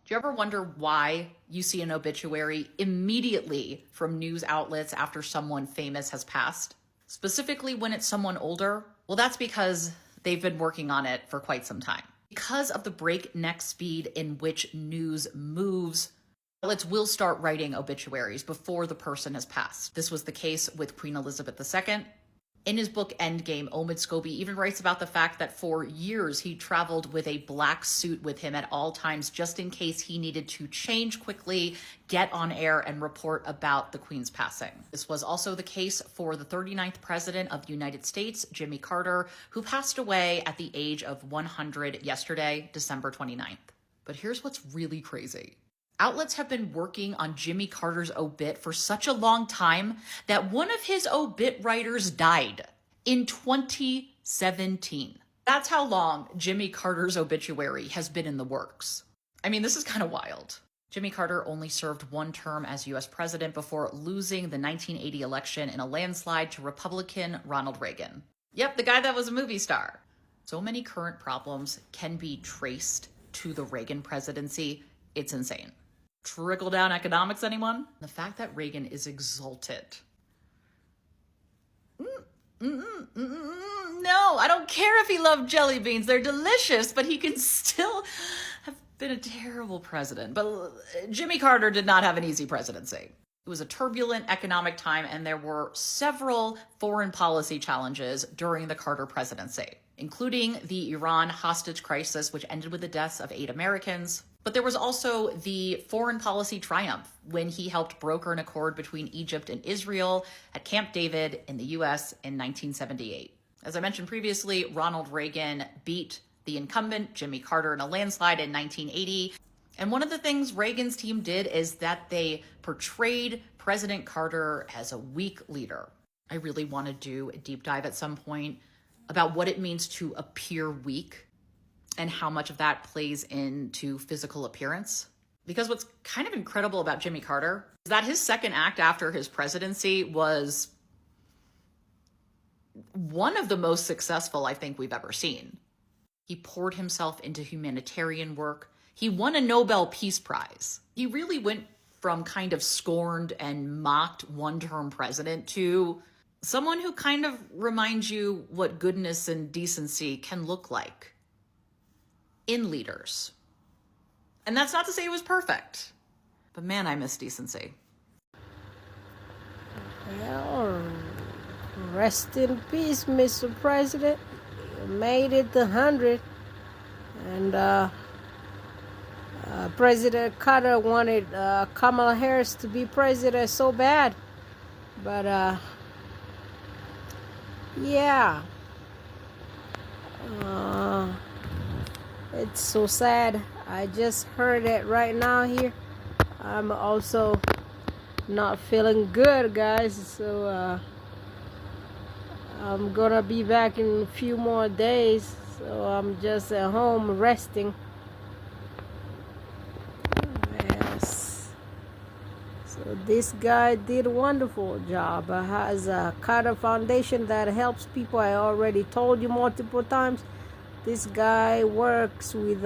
Do you ever wonder why you see an obituary immediately from news outlets after someone famous has passed? Specifically when it's someone older? Well, that's because they've been working on it for quite some time. Because of the breakneck speed in which news moves, outlets will start writing obituaries before the person has passed. This was the case with Queen Elizabeth II. In his book Endgame, Omid Scobie even writes about the fact that for years he traveled with a black suit with him at all times just in case he needed to change quickly, get on air, and report about the Queen's passing. This was also the case for the 39th President of the United States, Jimmy Carter, who passed away at the age of 100 yesterday, December 29th. But here's what's really crazy. Outlets have been working on Jimmy Carter's obit for such a long time that one of his obit writers died in 2017. That's how long Jimmy Carter's obituary has been in the works. I mean, this is kind of wild. Jimmy Carter only served one term as US president before losing the 1980 election in a landslide to Republican Ronald Reagan. Yep, the guy that was a movie star. So many current problems can be traced to the Reagan presidency. It's insane. Trickle down economics, anyone? The fact that Reagan is exalted. No, I don't care if he loved jelly beans. They're delicious, but he can still have been a terrible president. But Jimmy Carter did not have an easy presidency. It was a turbulent economic time, and there were several foreign policy challenges during the Carter presidency, including the Iran hostage crisis, which ended with the deaths of 8 Americans. But there was also the foreign policy triumph when he helped broker an accord between Egypt and Israel at Camp David in the US in 1978. As I mentioned previously, Ronald Reagan beat the incumbent Jimmy Carter in a landslide in 1980. And one of the things Reagan's team did is that they portrayed President Carter as a weak leader. I really want to do a deep dive at some point about what it means to appear weak and how much of that plays into physical appearance. Because what's kind of incredible about Jimmy Carter is that his second act after his presidency was one of the most successful I think we've ever seen. He poured himself into humanitarian work. He won a Nobel Peace Prize. He really went from kind of scorned and mocked one-term president to someone who kind of reminds you what goodness and decency can look like in leaders. And that's not to say it was perfect, but man, I miss decency. Well, rest in peace, Mr. President. You made it to 100. And President Carter wanted Kamala Harris to be president so bad. But yeah. It's so sad. I just heard it right now here. I'm also not feeling good, guys. So I'm gonna be back in a few more days. So I'm just at home resting. Yes. So this guy did a wonderful job. Has a Carter Foundation that helps people. I already told you multiple times. This guy works with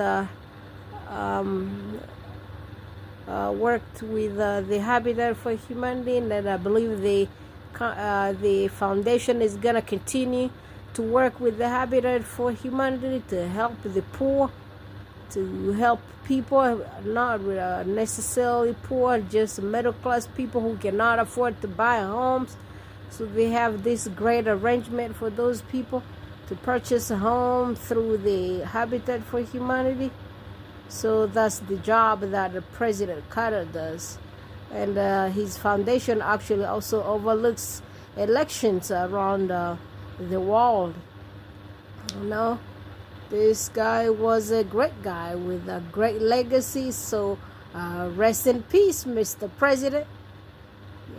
worked with the Habitat for Humanity, and I believe the foundation is gonna continue to work with the Habitat for Humanity to help the poor, to help people not necessarily poor, just middle class people who cannot afford to buy homes. So they have this great arrangement for those people to purchase a home through the Habitat for Humanity. So that's the job that President Carter does. And his foundation actually also overlooks elections around the world. You know, this guy was a great guy with a great legacy. So rest in peace, Mr. President.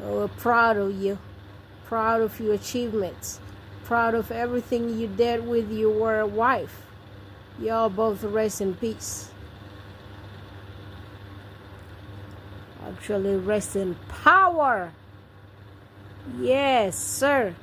We're proud of you, proud of your achievements, proud of everything you did with your wife. Y'all both rest in peace. Actually, rest in power. Yes, sir.